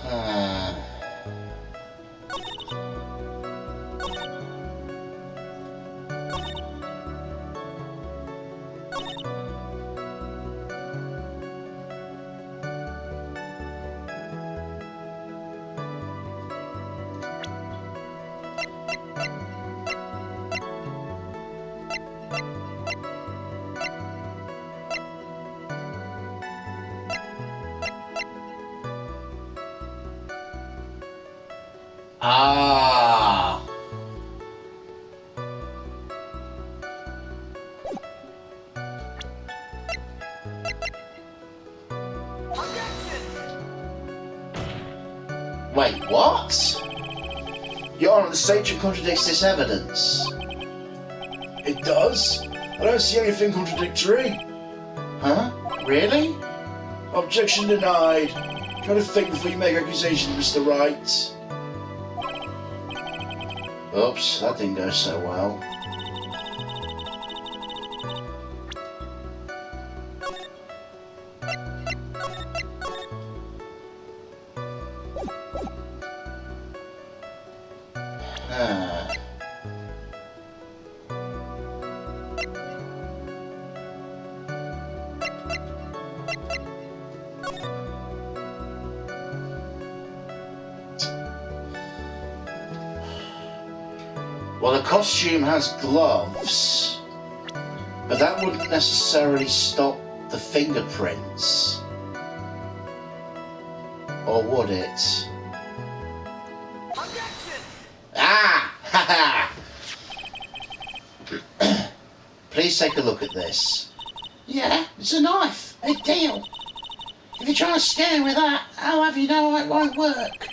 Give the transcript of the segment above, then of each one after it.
Ah. Ah. Wait, what? Your Honor, the statute contradicts this evidence. It does? I don't see anything contradictory. Huh? Really? Objection denied. Try to think before you make accusations, Mr. Wright. Oops, that didn't go so well. Ah. Well, the costume has gloves, but that wouldn't necessarily stop the fingerprints. Or would it? Ah! Ha ha! Please take a look at this. Yeah, it's a knife. Big deal. If you're trying to scare me with that, how have you know it won't work?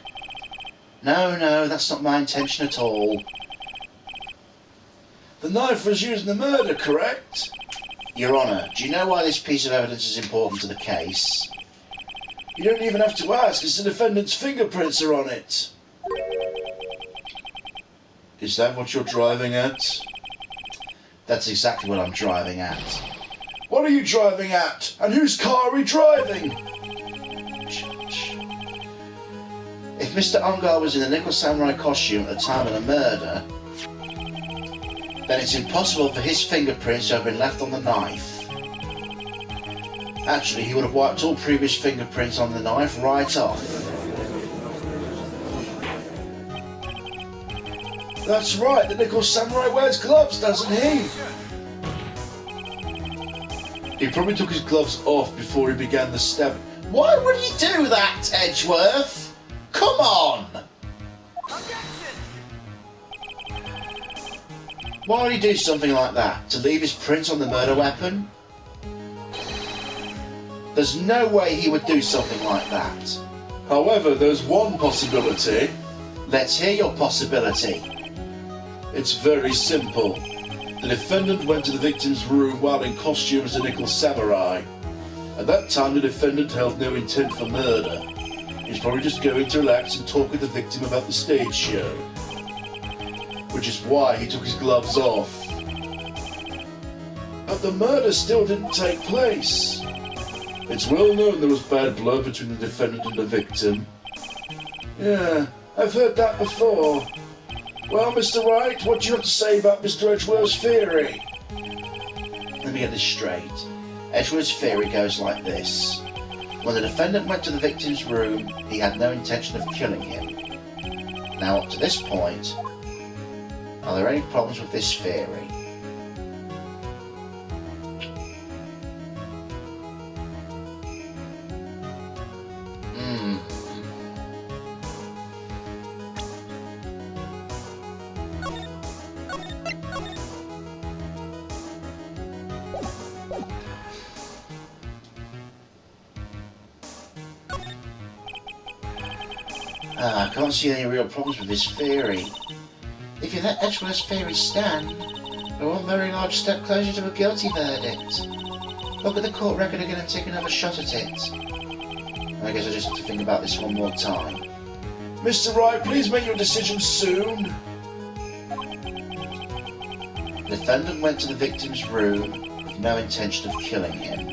No, that's not my intention at all. The knife was used in the murder, correct? Your Honour, do you know why this piece of evidence is important to the case? You don't even have to ask, as the defendant's fingerprints are on it. Is that what you're driving at? That's exactly what I'm driving at. What are you driving at? And whose car are we driving? If Mr. Ungar was in the Nickel Samurai costume at the time of the murder, then it's impossible for his fingerprints to have been left on the knife. Actually, he would have wiped all previous fingerprints on the knife right off. That's right, the Nickel Samurai wears gloves, doesn't he? He probably took his gloves off before he began the stab. Why would he do that, Edgeworth? Come on! Why would he do something like that? To leave his print on the murder weapon? There's no way he would do something like that. However, there's one possibility. Let's hear your possibility. It's very simple. The defendant went to the victim's room while in costume as a Nickel Samurai. At that time, the defendant held no intent for murder. He's probably just going to relax and talk with the victim about the stage show. Which is why he took his gloves off. But the murder still didn't take place. It's well known there was bad blood between the defendant and the victim. Yeah, I've heard that before. Well, Mr. Wright, what do you have to say about Mr. Edgeworth's theory? Let me get this straight. Edgeworth's theory goes like this. When the defendant went to the victim's room, he had no intention of killing him. Now, up to this point, are there any problems with this theory? I can't see any real problems with this theory. If you let Edgeworth's theory stand, we're one very large step closer to a guilty verdict. Look at the court record again and take another shot at it. I guess I just have to think about this one more time. Mr. Wright, please make your decision soon. The defendant went to the victim's room with no intention of killing him.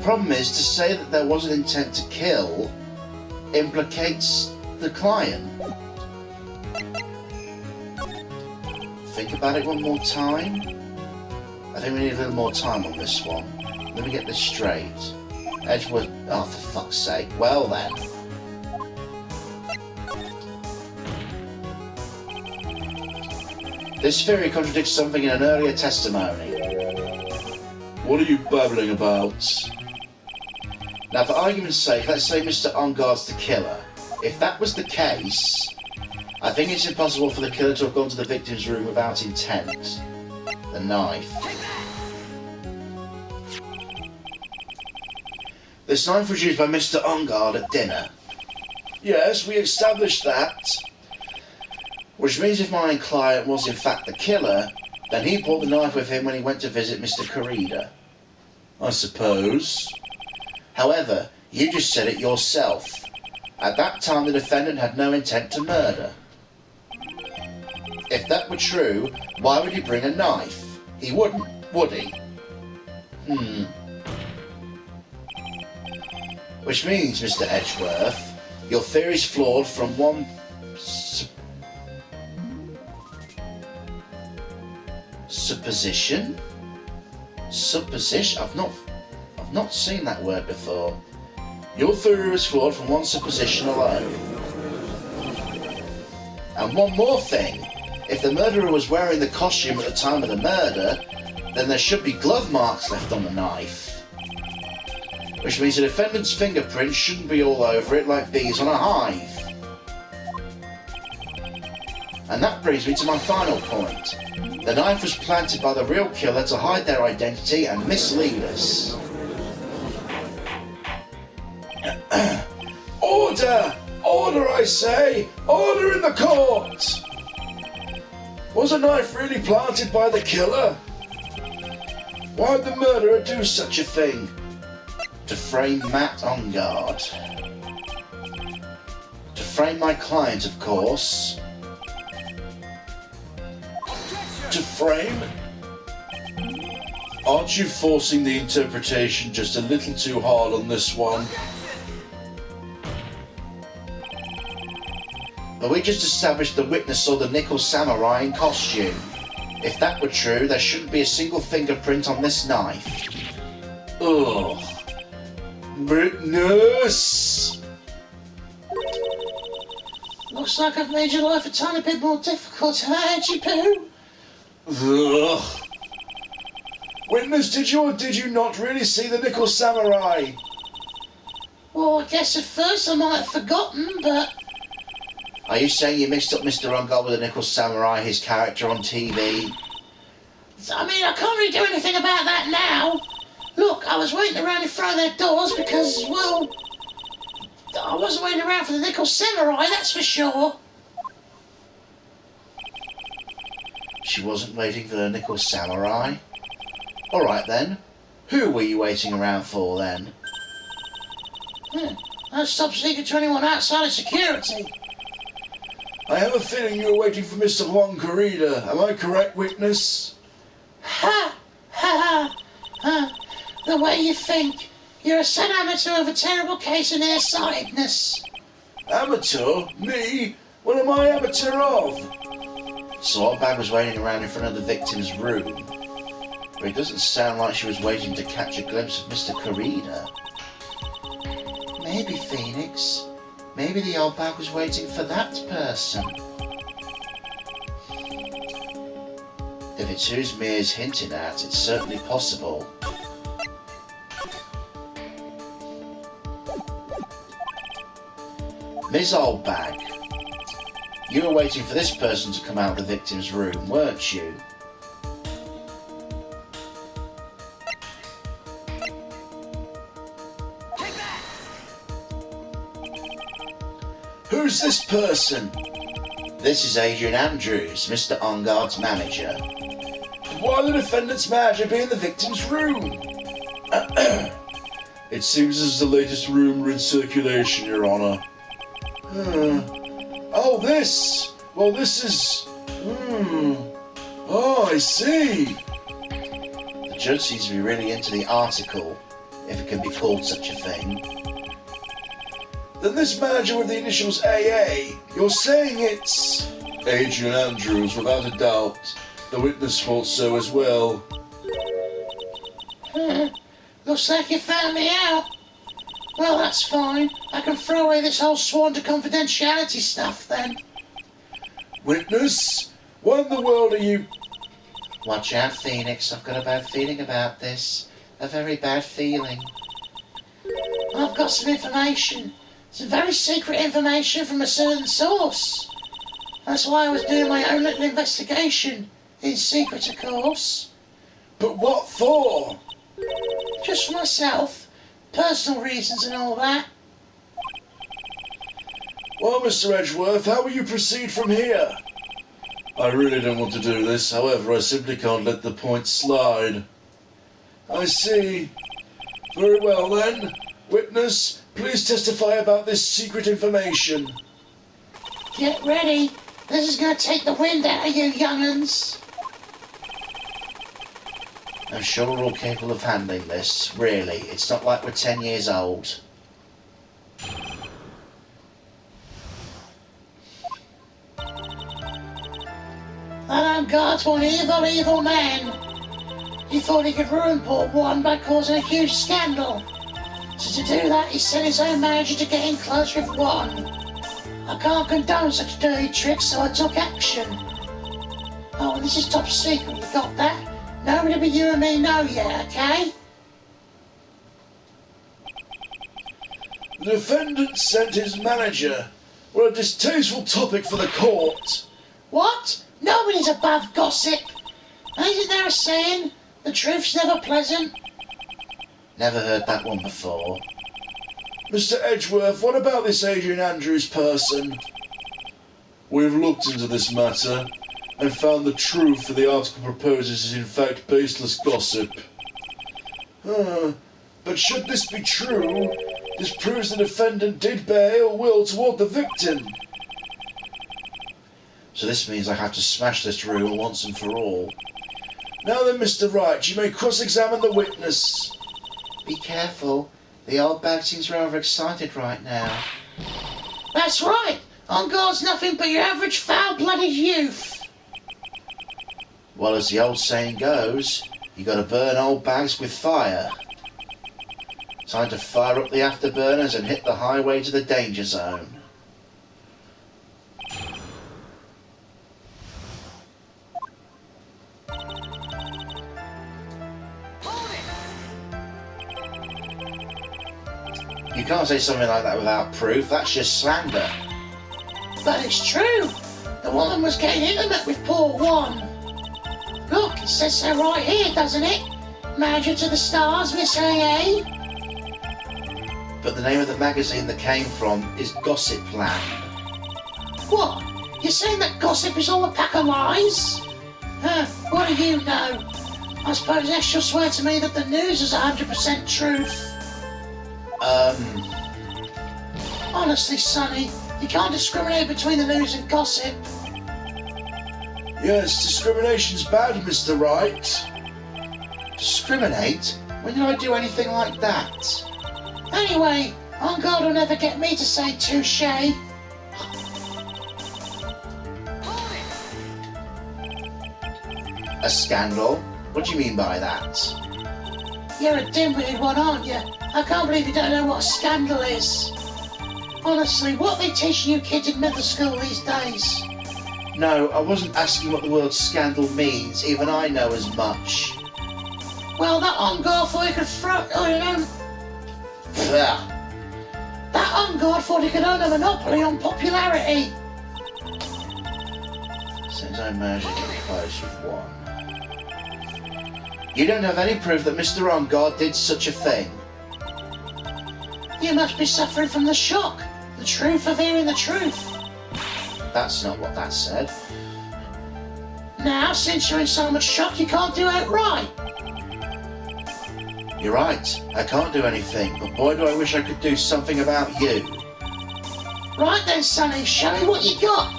problem is, to say that there was an intent to kill implicates the client. Think about it one more time. I think we need a little more time on this one. Let me get this straight. Edgeworth... Oh, for fuck's sake. Well then. This theory contradicts something in an earlier testimony. What are you babbling about? Now, for argument's sake, let's say Mr. Ungard's the killer. If that was the case, I think it's impossible for the killer to have gone to the victim's room without intent. The knife. This knife was used by Mr. Ungard at dinner. Yes, we established that. Which means if my client was in fact the killer, then he brought the knife with him when he went to visit Mr. Corrida. I suppose. However, you just said it yourself. At that time the defendant had no intent to murder. If that were true, why would he bring a knife? He wouldn't, would he? Which means, Mr. Edgeworth, your theory's flawed from one supposition? Supposition? I've not seen that word before. Your theory is flawed from one supposition alone. And one more thing. If the murderer was wearing the costume at the time of the murder, then there should be glove marks left on the knife. Which means the defendant's fingerprints shouldn't be all over it like bees on a hive. And that brings me to my final point. The knife was planted by the real killer to hide their identity and mislead us. Order! Order, I say! Order in the court! Was a knife really planted by the killer? Why'd the murderer do such a thing? To frame Matt Ungard. To frame my client, of course. To frame? Aren't you forcing the interpretation just a little too hard on this one? But we just established the witness saw the Nickel Samurai in costume. If that were true, there shouldn't be a single fingerprint on this knife. Ugh. Witness! Looks like I've made your life a tiny bit more difficult, haven't Pooh? Ugh. Witness, did you or did you not really see the Nickel Samurai? Well, I guess at first I might have forgotten, but... Are you saying you mixed up Mr. Ungard with the Nickel Samurai, his character on TV? I mean, I can't really do anything about that now. Look, I was waiting around in front of their doors because, well... I wasn't waiting around for the Nickel Samurai, that's for sure. She wasn't waiting for the Nickel Samurai? Alright then. Who were you waiting around for then? That's top secret to anyone outside of security. I have a feeling you were waiting for Mr. Juan Corrida. Am I correct, witness? Ha! Ha ha! Ha! The way you think. You're a sad amateur of a terrible case of nearsightedness. Amateur? Me? What am I amateur of? Saltbag was waiting around in front of the victim's room. But it doesn't sound like she was waiting to catch a glimpse of Mr. Corrida. Maybe, Phoenix. Maybe the old bag was waiting for that person. If it's who Mia's hinting at, it's certainly possible. Ms. Oldbag, you were waiting for this person to come out of the victim's room, weren't you? Who's this person? This is Adrian Andrews, Mr. Ungard's manager. Why the defendant's manager be in the victim's room? It seems this is the latest rumour in circulation, Your Honour. Oh, this! Well, this is... Oh, I see! The judge seems to be really into the article. if it can be called such a thing. Then this manager with the initials AA, you're saying it's... Adrian Andrews, without a doubt. The witness thought so as well. Looks like you found me out. Well, that's fine. I can throw away this whole sworn to confidentiality stuff then. Witness? What in the world are you... Watch out, Phoenix. I've got a bad feeling about this. A very bad feeling. I've got some information. Some very secret information from a certain source. That's why I was doing my own little investigation. In secret, of course. But what for? Just for myself. Personal reasons and all that. Well, Mr. Edgeworth, how will you proceed from here? I really don't want to do this, however, I simply can't let the point slide. I see. Very well then. Witness, please testify about this secret information. Get ready. This is going to take the wind out of you young'uns. I'm sure we're all capable of handling this, really. It's not like we're 10 years old. That unguard's one evil, evil man. He thought he could ruin Port One by causing a huge scandal. So to do that, he sent his own manager to get in close with One. I can't condone such dirty tricks, so I took action. Oh, and this is top secret, you got that? Nobody but you and me know yet, okay? The defendant sent his manager. What a distasteful topic for the court. What? Nobody's above gossip. Isn't there a saying? The truth's never pleasant. Never heard that one before. Mr. Edgeworth, what about this Adrian Andrews person? We've looked into this matter and found the truth that the article proposes is in fact baseless gossip. But should this be true, this proves the defendant did bear ill will toward the victim. So this means I have to smash this room once and for all. Now then, Mr. Wright, you may cross-examine the witness. Be careful. The old bag seems rather excited right now. That's right. On guard's nothing but your average foul-blooded youth. Well, as the old saying goes, you gotta burn old bags with fire. Time to fire up the afterburners and hit the highway to the danger zone. You can't say something like that without proof. That's just slander. But it's true. The woman was getting intimate with Port One. Look, it says so right here, doesn't it? Manager to the stars, Miss AA. But the name of the magazine that came from is Gossipland. What? You're saying that gossip is all a pack of lies? What do you know? I suppose Ash will swear to me that the news is 100% truth. Honestly, Sonny, you can't discriminate between the news and gossip. Yes, discrimination's bad, Mr. Wright. Discriminate? When did I do anything like that? Anyway, on guard will never get me to say touche. A scandal? What do you mean by that? You're a dim-witted one, aren't you? I can't believe you don't know what a scandal is. Honestly, what are they teaching you kids in middle school these days? No, I wasn't asking what the word scandal means. Even I know as much. Well, that on-guard thought he could throw... Ugh. That on-guard thought he could own a monopoly on popularity. Since I managed to get close with One. You don't have any proof that Mr. On-Guard did such a thing. You must be suffering from the shock. The truth of hearing the truth. That's not what that said. Now, since you're in so much shock, you can't do it right. You're right. I can't do anything, but boy do I wish I could do something about you. Right then, Sonny, show me what you got.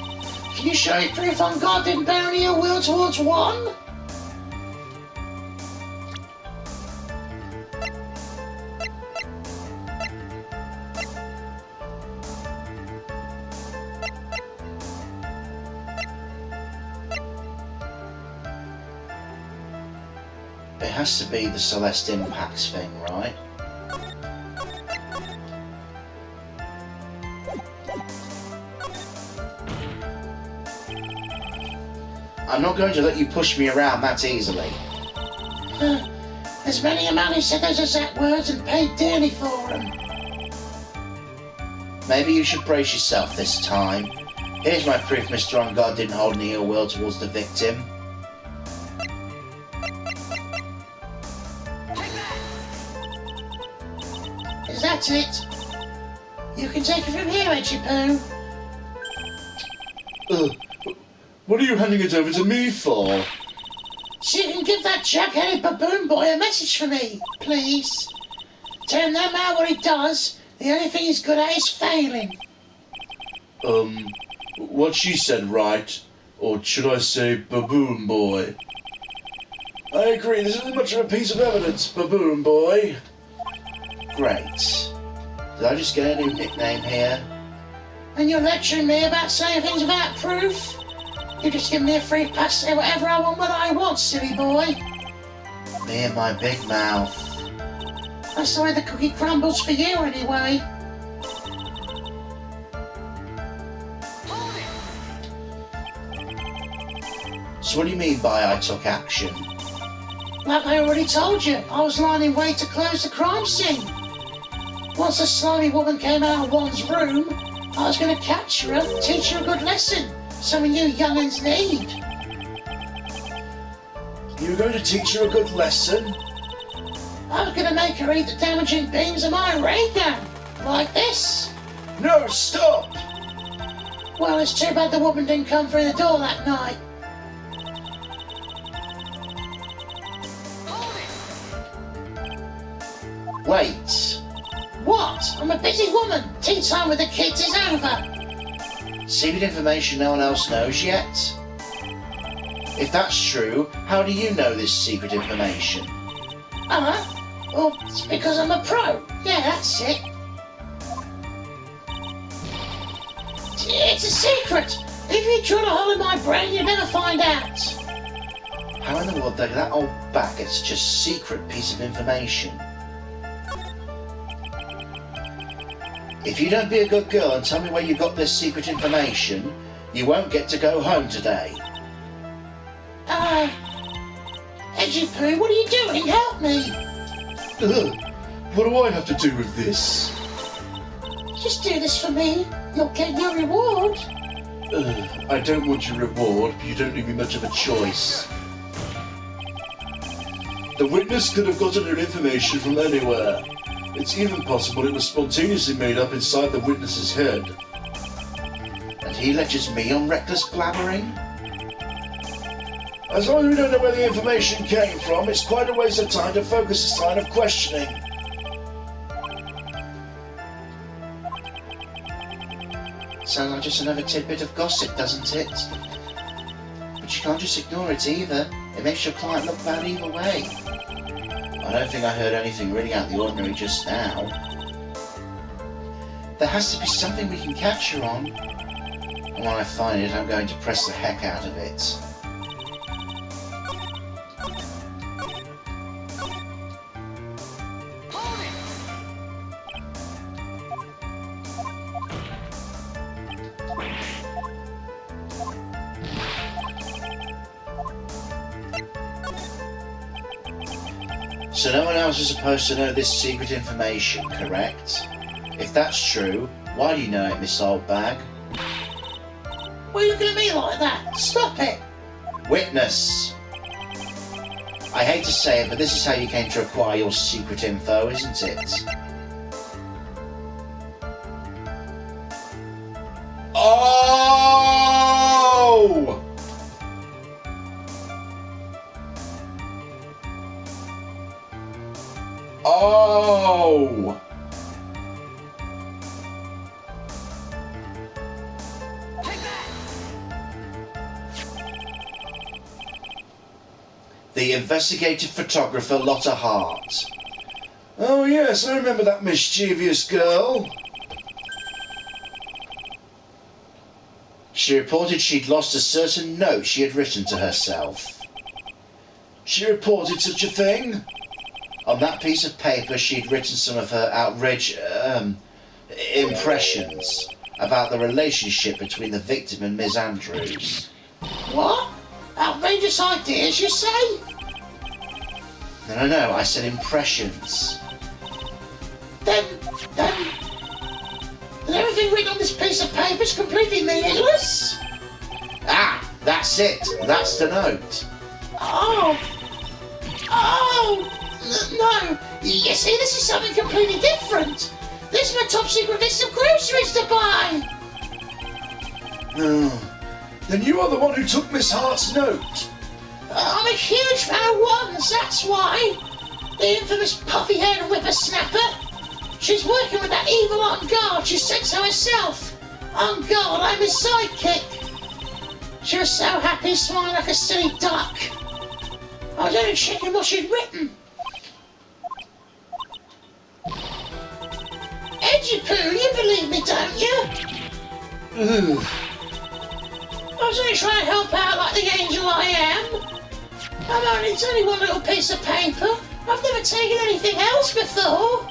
Can you show me proof on God didn't bear any ill will towards One? It has to be the Celeste Impacts thing, right? I'm not going to let you push me around that easily. There's many a man who said those exact words and paid dearly for them. Maybe you should brace yourself this time. Here's my proof Mr. On God didn't hold any ill will towards the victim. Is that it? You can take it from here, Edgy Poo. What are you handing it over to me for? So you can give that jug-headed baboon boy a message for me, please. Tell him no matter what he does, the only thing he's good at is failing. What she said right, or should I say baboon boy? I agree, this isn't much of a piece of evidence, baboon boy. Great. Did I just get a new nickname here? And you're lecturing me about saying things without proof? You just give me a free pass to say whatever I want when I want, silly boy. Me and my big mouth. That's the way the cookie crumbles for you, anyway. So what do you mean by I took action? Like I already told you, I was lying in wait to close the crime scene. Once the slimy woman came out of one's room, I was going to catch her and teach her a good lesson. Something you young'uns need. You were going to teach her a good lesson? I was going to make her eat the damaging beams of my ray gun. Like this. No, stop! Well, it's too bad the woman didn't come through the door that night. Wait. What? I'm a busy woman. Tea time with the kids is over. Secret information no one else knows yet? If that's true, how do you know this secret information? Well, it's because I'm a pro. Yeah, that's it. It's a secret. If you try to hold in my brain, you'll never find out. How in the world did that old bat get such a secret piece of information? If you don't be a good girl and tell me where you got this secret information, you won't get to go home today. Edgy Poo, what are you doing? Help me. What do I have to do with this? Just do this for me. You'll get your reward. I don't want your reward, but you don't leave me much of a choice. The witness could have gotten her information from anywhere. It's even possible it was spontaneously made up inside the witness's head. And he lectures me on reckless blabbering? As long as we don't know where the information came from, it's quite a waste of time to focus this line of questioning. Sounds like just another tidbit of gossip, doesn't it? But you can't just ignore it either. It makes your client look bad either way. I don't think I heard anything really out of the ordinary just now. There has to be something we can catch her on. And when I find it, I'm going to press the heck out of it. So no one else is supposed to know this secret information, correct? If that's true, why do you know it, Miss Oldbag? Why are you looking at me like that? Stop it. Witness! I hate to say it, but this is how you came to acquire your secret info, isn't it? Oh! Oh! The investigative photographer Lotta Hart. Oh yes, I remember that mischievous girl. She reported she'd lost a certain note she had written to herself. She reported such a thing? On that piece of paper, she'd written some of her outrageous impressions about the relationship between the victim and Ms. Andrews. What? Outrageous ideas, you say? No, I said impressions. Then everything written on this piece of paper is completely meaningless? Ah, that's it. That's the note. Oh, no. You see, this is something completely different. This is my top secret list of groceries to buy. Oh, then you are the one who took Miss Hart's note. I'm a huge fan of ones, that's why. The infamous puffy-haired whippersnapper. She's working with that evil on guard. She said so herself. On guard, I'm his sidekick. She was so happy, smiling like a silly duck. I was only checking what she'd written. Edgy-poo, you believe me, don't you? Ugh. I was only trying to help out like the angel I am. It's only one little piece of paper. I've never taken anything else before.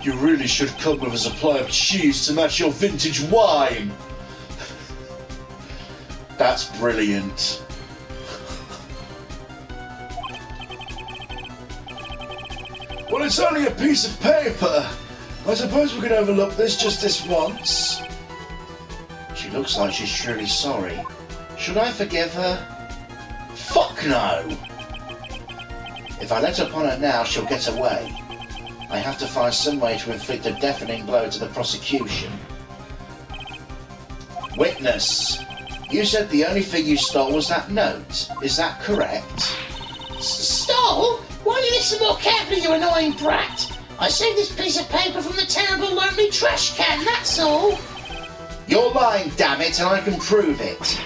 You really should come with a supply of cheese to match your vintage wine. That's brilliant. Well, it's only a piece of paper. I suppose we can overlook this just this once. She looks like she's truly sorry. Should I forgive her? Fuck no! If I let up on her now, she'll get away. I have to find some way to inflict a deafening blow to the prosecution. Witness, you said the only thing you stole was that note. Is that correct? Stole? Why don't you listen more carefully, you annoying brat? I saved this piece of paper from the terrible lonely trash can, that's all. You're lying, damn it, and I can prove it.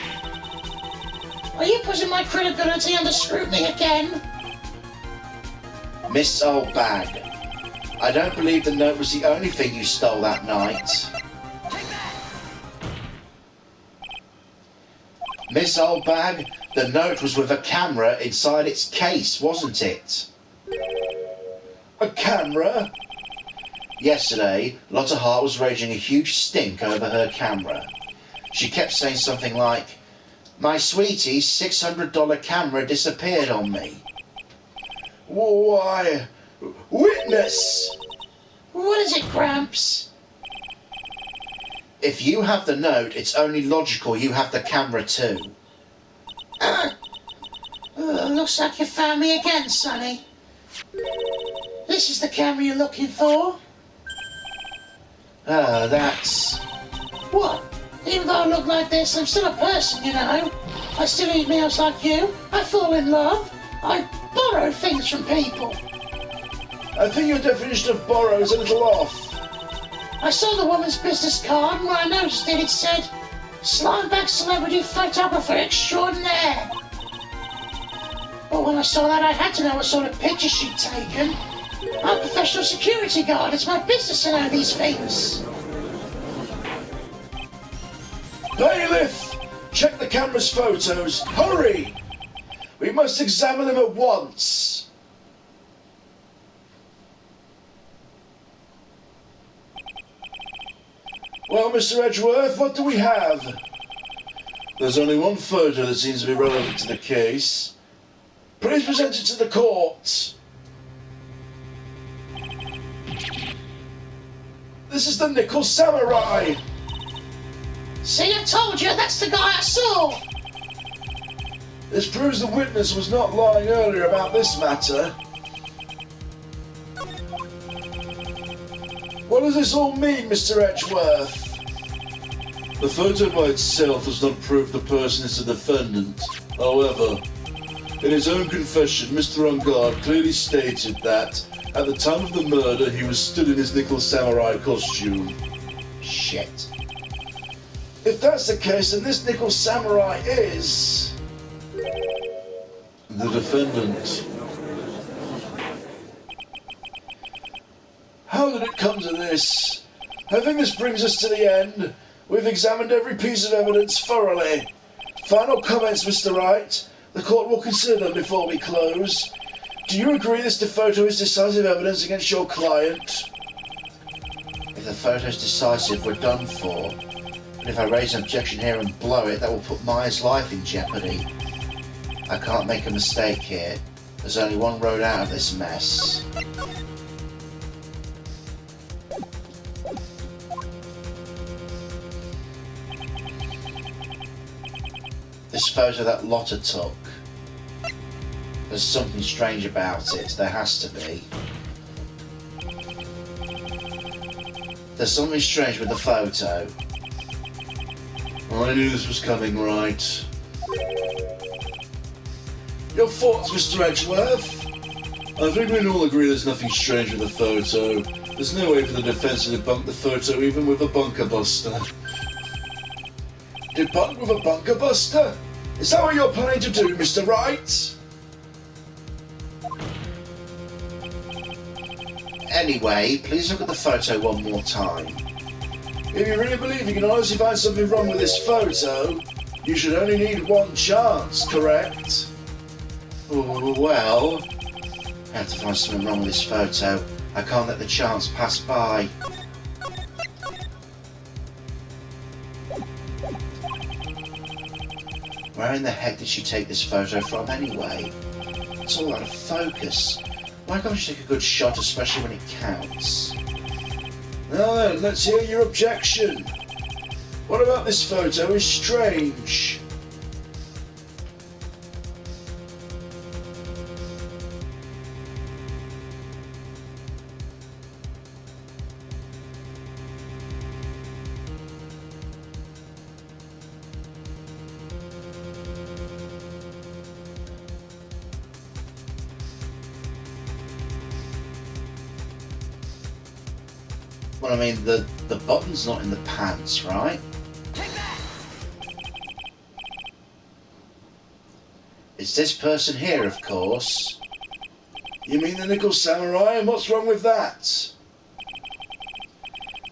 Are you putting my credibility under scrutiny again? Miss Oldbag, I don't believe the note was the only thing you stole that night. Miss Oldbag, the note was with a camera inside its case, wasn't it? A camera? Yesterday, Lotta Hart was raging a huge stink over her camera. She kept saying something like, "My sweetie's $600 camera disappeared on me." Why? Witness! What is it, Gramps? If you have the note, it's only logical you have the camera too. Looks like you found me again, Sonny. This is the camera you're looking for? That's... What? Even though I look like this, I'm still a person, you know. I still eat meals like you. I fall in love. I borrow things from people. I think your definition of borrow is a little off. I saw the woman's business card, and when I noticed it said, "Slimebag Celebrity Photographer Extraordinaire." But when I saw that, I had to know what sort of picture she'd taken. I'm a professional security guard. It's my business to know these things. Bailiff! Check the camera's photos. Hurry! We must examine them at once. Well, Mr. Edgeworth, what do we have? There's only one photo that seems to be relevant to the case. Please present it to the court. This is the Nickel Samurai. See, I told you, that's the guy I saw. This proves the witness was not lying earlier about this matter. What does this all mean, Mr. Edgeworth? The photo by itself does not prove the person is the defendant. However, in his own confession, Mr. Ungard clearly stated that, at the time of the murder, he was still in his Nickel Samurai costume. shit. If that's the case, then this Nickel Samurai is... the defendant. How did it come to this? I think this brings us to the end. We've examined every piece of evidence thoroughly. Final comments, Mr. Wright? The court will consider them before we close. Do you agree this photo is decisive evidence against your client? If the photo's decisive, we're done for. But if I raise an objection here and blow it, that will put Maya's life in jeopardy. I can't make a mistake here. There's only one road out of this mess. This photo that Lotta took. There's something strange about it. There has to be. There's something strange with the photo. I knew this was coming, right? Your thoughts, Mr. Edgeworth? I think we can all agree there's nothing strange with the photo. There's no way for the defense to debunk the photo even with a bunker buster. Debunk with a bunker buster? Is that what you're planning to do, Mr. Wright? Anyway, please look at the photo one more time. If you really believe you can honestly find something wrong with this photo, you should only need one chance, correct? Well, I have to find something wrong with this photo. I can't let the chance pass by. Where in the heck did she take this photo from anyway? It's all out of focus. Why can't she take a good shot, especially when it counts? Now then, let's hear your objection. What about this photo is strange? Well, I mean, the button's not in the pants, right? Take that! It's this person here, of course. You mean the Nickel Samurai, and what's wrong with that?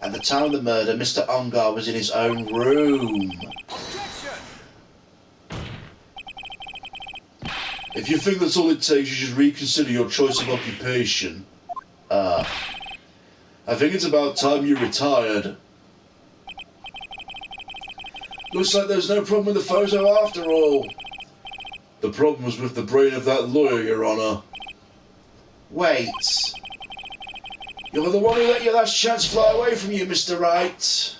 At the time of the murder, Mr. Ongar was in his own room. Objection! If you think that's all it takes, you should reconsider your choice of occupation. I think it's about time you retired. Looks like there's no problem with the photo after all. The problem was with the brain of that lawyer, Your Honor. Wait. You're the one who let your last chance fly away from you, Mr. Wright.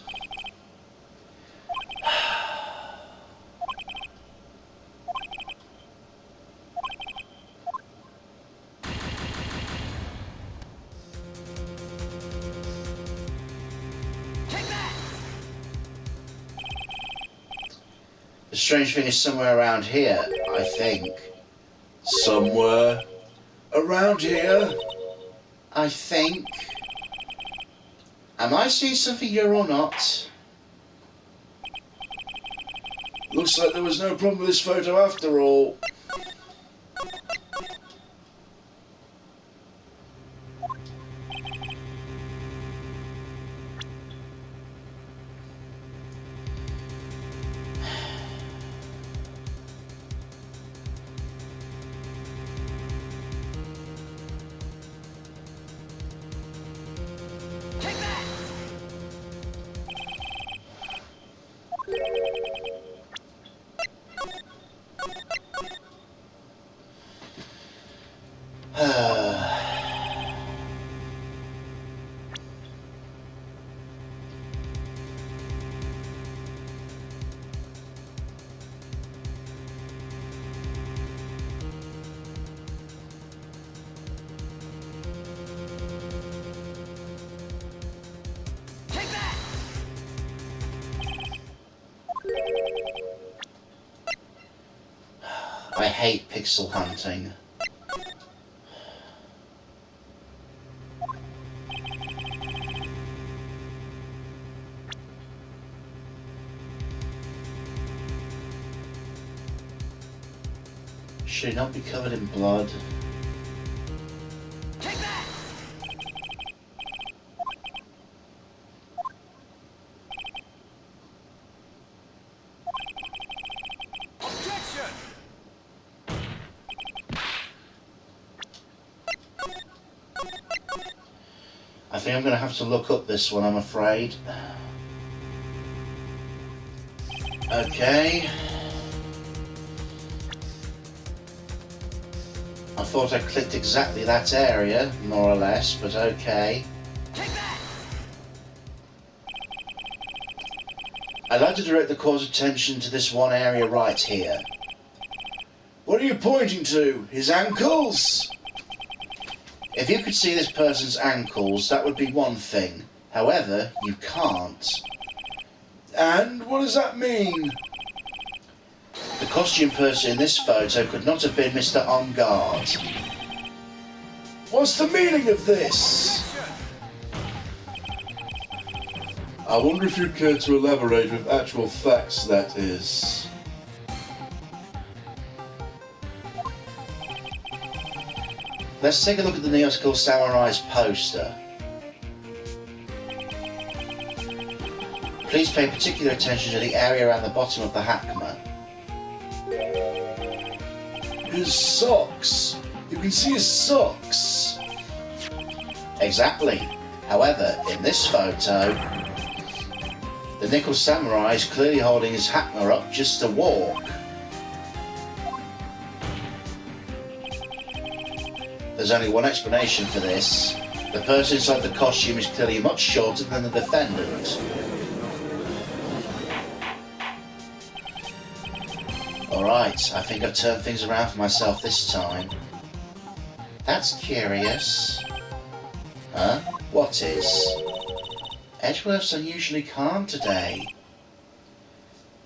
The strange thing is somewhere around here, I think. Somewhere around here? I think. Am I seeing something here or not? Looks like there was no problem with this photo after all. I hate pixel hunting. Should it not be covered in blood? Take that! Objection! think I'm going to have to look up this one, I'm afraid. Okay. I thought I clicked exactly that area, more or less, but okay. I'd like to direct the court's attention to this one area right here. What are you pointing to? His ankles? If you could see this person's ankles, that would be one thing. However, you can't. And what does that mean? The costume person in this photo could not have been Mr. On Guard. What's the meaning of this? I wonder if you'd care to elaborate with actual facts, that is. Let's take a look at the Neo-School Samurai's poster. Please pay particular attention to the area around the bottom of the hakama. His socks. You can see his socks. Exactly. However, in this photo, the Nickel Samurai is clearly holding his hakama up just to walk. There's only one explanation for this. The person inside the costume is clearly much shorter than the defendant. Alright, I think I've turned things around for myself this time. That's curious. Huh? What is? Edgeworth's unusually calm today.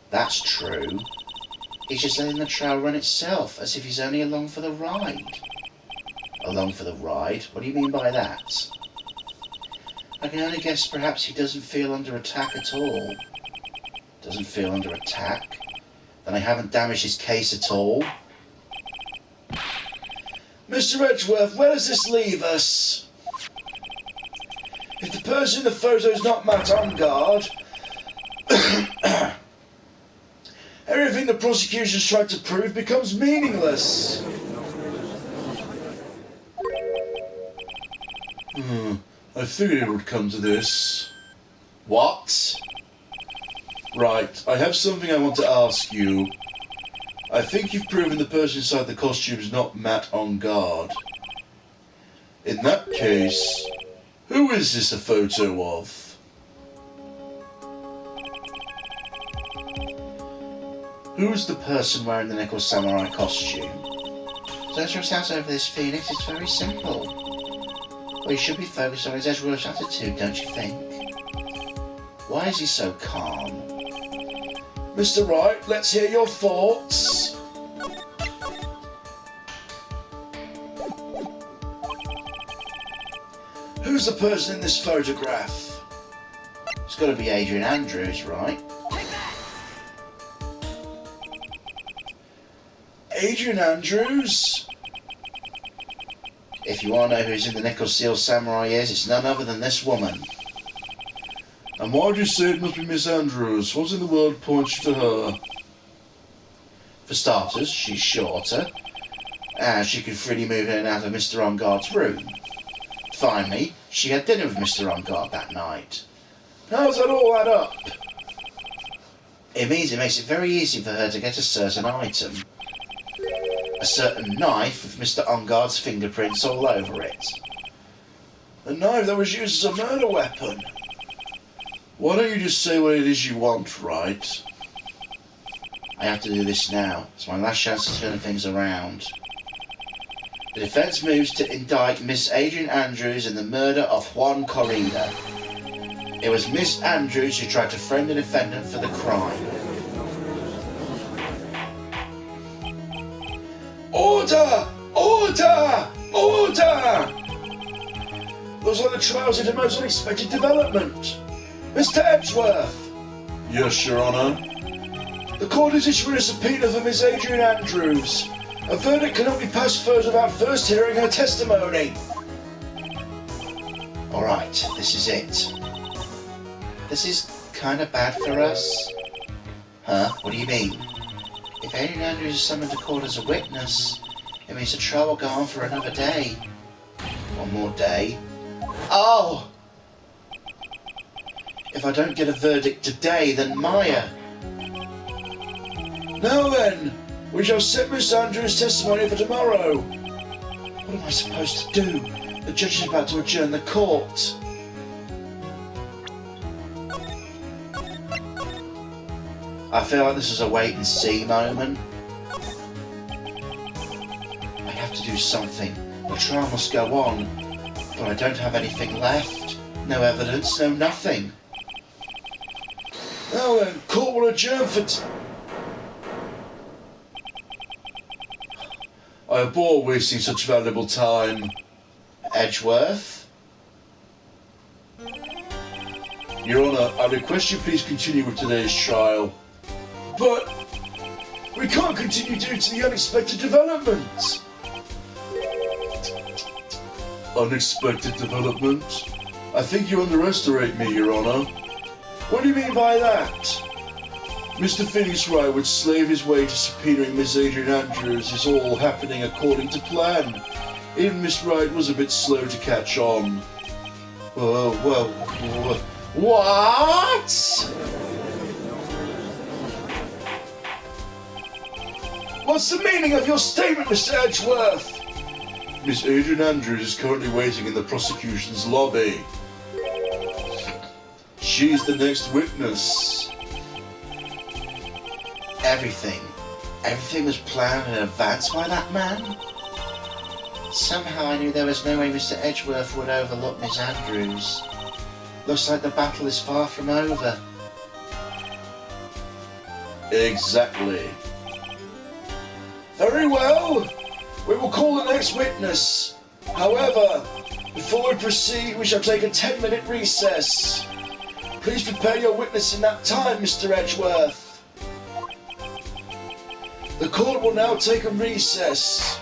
That's true. He's just letting the trail run itself, as if he's only along for the ride. Along for the ride? What do you mean by that? I can only guess perhaps he doesn't feel under attack at all. Doesn't feel under attack? Then I haven't damaged his case at all. Mr. Edgeworth, where does this leave us? If the person in the photo is not Matt On Guard, everything the prosecution's tried to prove becomes meaningless. I figured it would come to this. What? Right, I have something I want to ask you. I think you've proven the person inside the costume is not Matt On Guard. In that case, who is this a photo of? Who's the person wearing the Nickel Samurai costume? Edgeworth's house over this Phoenix is very simple. Well, you should be focused on his Edgeworth's attitude, don't you think? Why is he so calm? Mr. Wright, let's hear your thoughts. Who's the person in this photograph? It's got to be Adrian Andrews, right? Adrian Andrews? If you want to know who's in the Nickel Seal Samurai is, it's none other than this woman. And why do you say it must be Miss Andrews? What in the world points you to her? For starters, she's shorter, and she could freely move in and out of Mr. On Guard's room. Finally, she had dinner with Mr. On Guard that night. How's that all add up? It means it makes it very easy for her to get a certain item. A certain knife with Mr. On Guard's fingerprints all over it. A knife that was used as a murder weapon. Why don't you just say what it is you want, right? I have to do this now. It's my last chance to turn things around. The defense moves to indict Miss Adrian Andrews in the murder of Juan Corrida. It was Miss Andrews who tried to frame the defendant for the crime. Order! Order! Order! Looks like the trial's in a most unexpected development. Mr. Edgeworth! Yes, Your Honour? The court is issuing a subpoena for Miss Adrian Andrews. A verdict cannot be passed first without first hearing her testimony. Alright, this is it. This is kinda bad for us. Huh? What do you mean? If Adrian Andrews is summoned to court as a witness, it means the trial will go on for another day. One more day. Oh! If I don't get a verdict today, then Maya. Now then, we shall set Miss Andrews' testimony for tomorrow. What am I supposed to do? The judge is about to adjourn the court. I feel like this is a wait-and-see moment. I have to do something. The trial must go on. But I don't have anything left. No evidence, no nothing. Now then, court will adjourn for I abhor wasting such valuable time. Edgeworth? Your Honour, I request you please continue with today's trial. But we can't continue due to the unexpected development. Unexpected development? I think you underestimate me, Your Honour. What do you mean by that? Mr. Phineas Wright would slave his way to subpoenaing Miss Adrian Andrews is all happening according to plan. Even Miss Wright was a bit slow to catch on. Whoa. What? What's the meaning of your statement, Mr. Edgeworth? Miss Adrian Andrews is currently waiting in the prosecution's lobby. She's the next witness. Everything was planned in advance by that man? Somehow I knew there was no way Mr. Edgeworth would overlook Miss Andrews. Looks like the battle is far from over. Exactly. Very well. We will call the next witness. However, before we proceed, we shall take a 10-minute recess. Please prepare your witness in that time, Mr. Edgeworth. The court will now take a recess.